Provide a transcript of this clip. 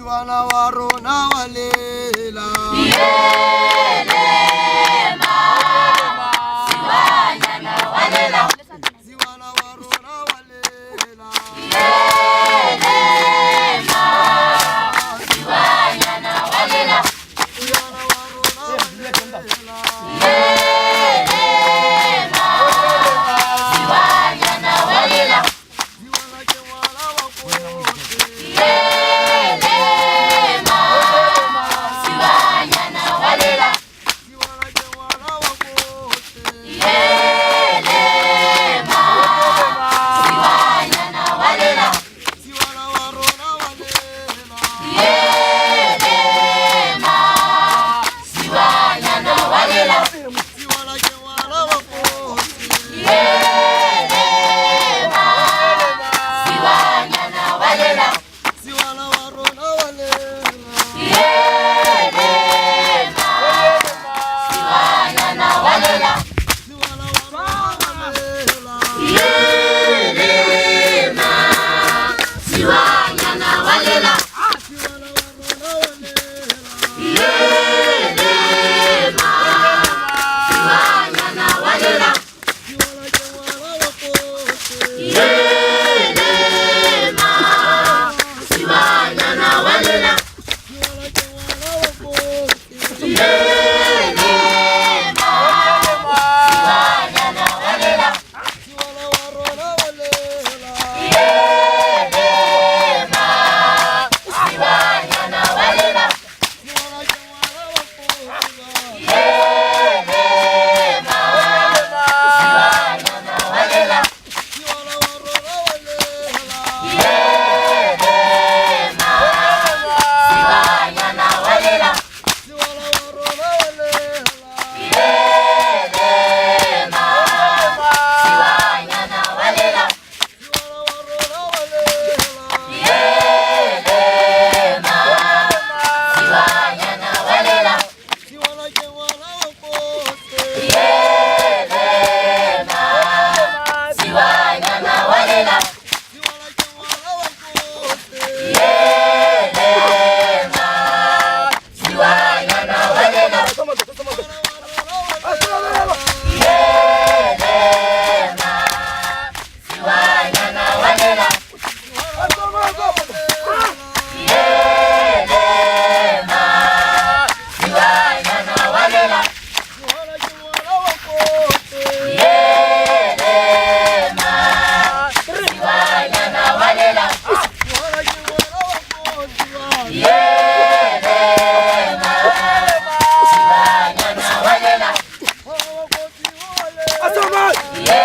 siwana warona walela siwanyana walela siwana warona walela siwanyana walela siwana warona walela siwanyana walela siwana kewala wakote siwanyana walela siwana kewala wakote siwanyana walela siwana warona walela siwanyana walela siwana kewala wakote siwanyana walela siwana warona walela siwanyana walela siwana warona walela siwanyana walela siwana warona walela siwanyana walela siwana kewala wakote siwanyana walela siwana kewala wakote siwanyana walela siwana warona walela siwanyana walela siwana kewala wakote siwanyana walela siwana warona walela siwanyana walela siwana warona walela siwanyana walela siwana warona walela siwanyana walela siwana kewala wakote siwanyana walela siwana kewala wakote siwanyana walela siwanyana walela siwanyana walela siwanyana walela siwanyana walela